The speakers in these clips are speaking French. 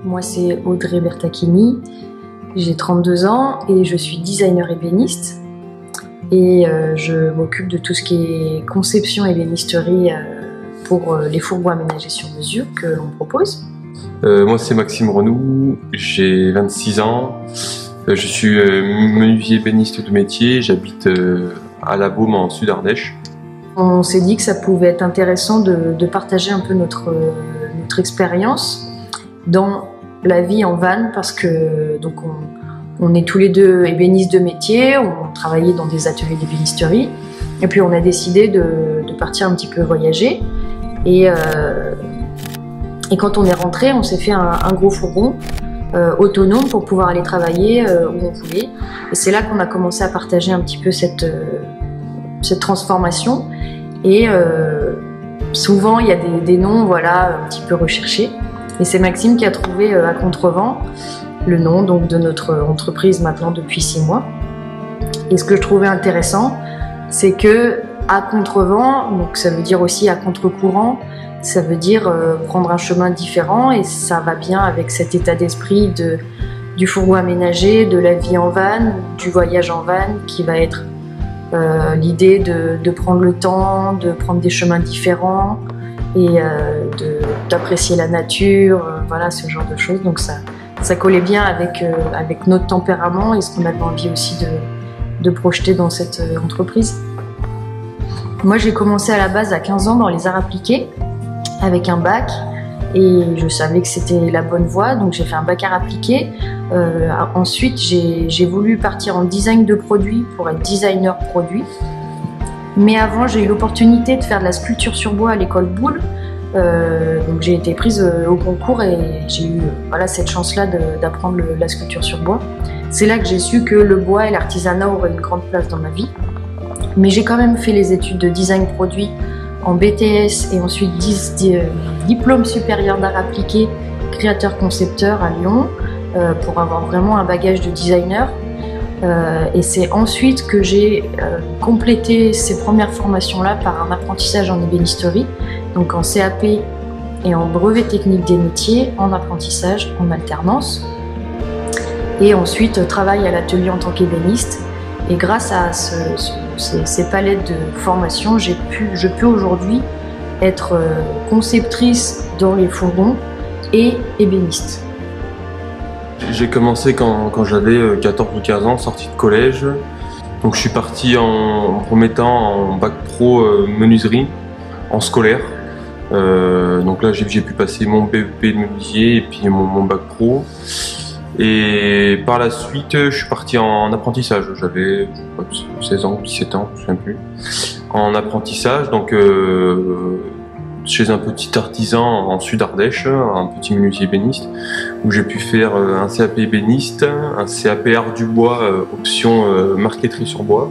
Moi, c'est Audrey Bertacchini, j'ai 32 ans et je suis designer ébéniste. Et je m'occupe de tout ce qui est conception ébénisterie pour les fourgons aménagés sur mesure que l'on propose. Moi, c'est Maxime Renoux, j'ai 26 ans. Je suis menuisier ébéniste de métier, j'habite à La Baume en Sud-Ardèche. On s'est dit que ça pouvait être intéressant de partager un peu notre expérience dans la vie en van parce que donc on est tous les deux ébénistes de métier, on travaillait dans des ateliers d'ébénisterie et puis on a décidé de partir un petit peu voyager et quand on est rentré, on s'est fait un gros fourgon autonome pour pouvoir aller travailler où on voulait et c'est là qu'on a commencé à partager un petit peu cette transformation et souvent il y a des noms voilà, un petit peu recherchés et c'est Maxime qui a trouvé à Contrevent le nom donc, de notre entreprise maintenant depuis 6 mois. Et ce que je trouvais intéressant, c'est que à Contrevent, donc ça veut dire aussi à contre-courant, ça veut dire prendre un chemin différent et ça va bien avec cet état d'esprit du fourgon aménagé, de la vie en van, du voyage en van qui va être l'idée de prendre le temps, de prendre des chemins différents et d'apprécier la nature, voilà ce genre de choses. Donc ça collait bien avec notre tempérament et ce qu'on avait envie aussi de projeter dans cette entreprise. Moi j'ai commencé à la base à 15 ans dans les arts appliqués avec un bac et je savais que c'était la bonne voie donc j'ai fait un bac arts appliqués. Ensuite j'ai voulu partir en design de produits pour être designer produit. Mais avant j'ai eu l'opportunité de faire de la sculpture sur bois à l'école Boulle. Donc j'ai été prise au concours et j'ai eu voilà, cette chance-là d'apprendre la sculpture sur bois. C'est là que j'ai su que le bois et l'artisanat auraient une grande place dans ma vie. Mais j'ai quand même fait les études de design produit en BTS et ensuite diplôme supérieur d'art appliqué créateur-concepteur à Lyon pour avoir vraiment un bagage de designer. Et c'est ensuite que j'ai complété ces premières formations-là par un apprentissage en ébénisterie, donc en CAP et en brevet technique des métiers, en apprentissage, en alternance. Et ensuite, travail à l'atelier en tant qu'ébéniste. Et grâce à ces palettes de formation, je peux aujourd'hui être conceptrice dans les fourgons et ébéniste. J'ai commencé quand j'avais 14 ou 15 ans, sorti de collège. Donc je suis parti en premier temps en bac pro menuiserie, en scolaire. Donc là j'ai pu passer mon BEP de menuisier et puis mon bac pro. Et par la suite je suis parti en apprentissage. J'avais 16 ans, 17 ans, je ne me souviens plus. En apprentissage, donc chez un petit artisan en Sud-Ardèche, un petit menuisier ébéniste, où j'ai pu faire un CAP ébéniste, un CAP art du bois, option marqueterie sur bois.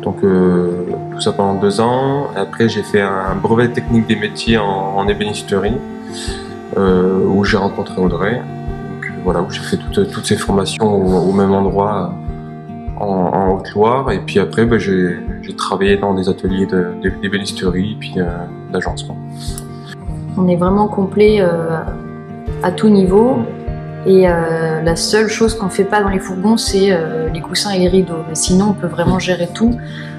Donc tout ça pendant 2 ans. Après j'ai fait un brevet technique des métiers en ébénisterie, où j'ai rencontré Audrey. Donc voilà, où j'ai fait toutes ces formations au même endroit en Haute-Loire. Et puis après j'ai travaillé dans des ateliers d'ébénisterie et puis d'agencement. On est vraiment complet à tout niveau et la seule chose qu'on ne fait pas dans les fourgons c'est les coussins et les rideaux. Mais sinon on peut vraiment gérer tout,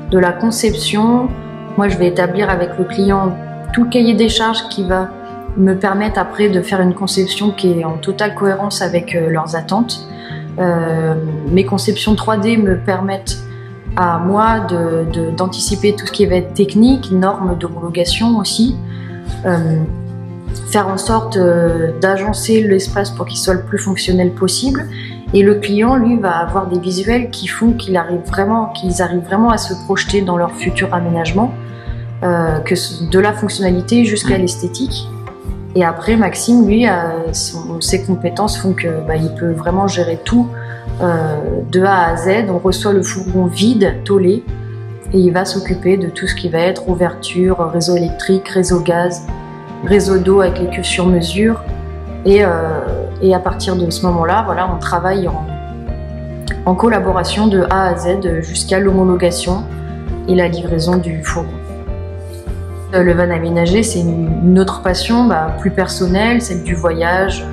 de la conception. Moi je vais établir avec le client tout le cahier des charges qui va me permettre après de faire une conception qui est en totale cohérence avec leurs attentes. Mes conceptions 3D me permettent à moi d'anticiper tout ce qui va être technique, normes d'homologation aussi, faire en sorte d'agencer l'espace pour qu'il soit le plus fonctionnel possible. Et le client, lui, va avoir des visuels qui font qu'ils arrivent vraiment à se projeter dans leur futur aménagement, de la fonctionnalité jusqu'à l'esthétique. Et après, Maxime, lui, ses compétences font que il peut vraiment gérer tout de A à Z. On reçoit le fourgon vide, tollé, et il va s'occuper de tout ce qui va être ouverture, réseau électrique, réseau gaz, réseau d'eau avec les cuves sur mesure. Et à partir de ce moment-là, voilà, on travaille en collaboration de A à Z jusqu'à l'homologation et la livraison du fourgon. Le van aménagé, c'est une autre passion plus personnelle, celle du voyage,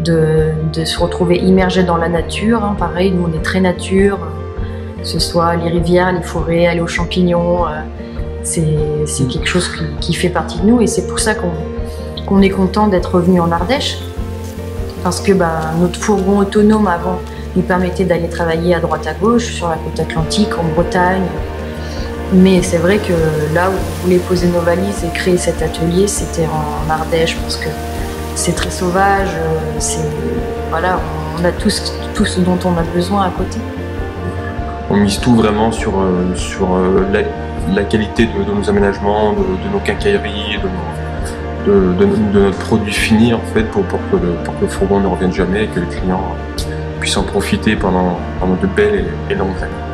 de se retrouver immergé dans la nature. Hein. Pareil, nous on est très nature, que ce soit les rivières, les forêts, aller aux champignons. C'est quelque chose qui fait partie de nous et c'est pour ça qu'on est content d'être revenu en Ardèche. Parce que notre fourgon autonome avant nous permettait d'aller travailler à droite à gauche, sur la côte atlantique, en Bretagne. Mais c'est vrai que là où on voulait poser nos valises et créer cet atelier, c'était en Ardèche parce que c'est très sauvage, voilà, on a tout ce dont on a besoin à côté. On mise tout vraiment sur la qualité de nos aménagements, de nos quincailleries, de notre produit fini en fait, pour que le fourgon ne revienne jamais et que les clients puissent en profiter pendant de belles et longues années.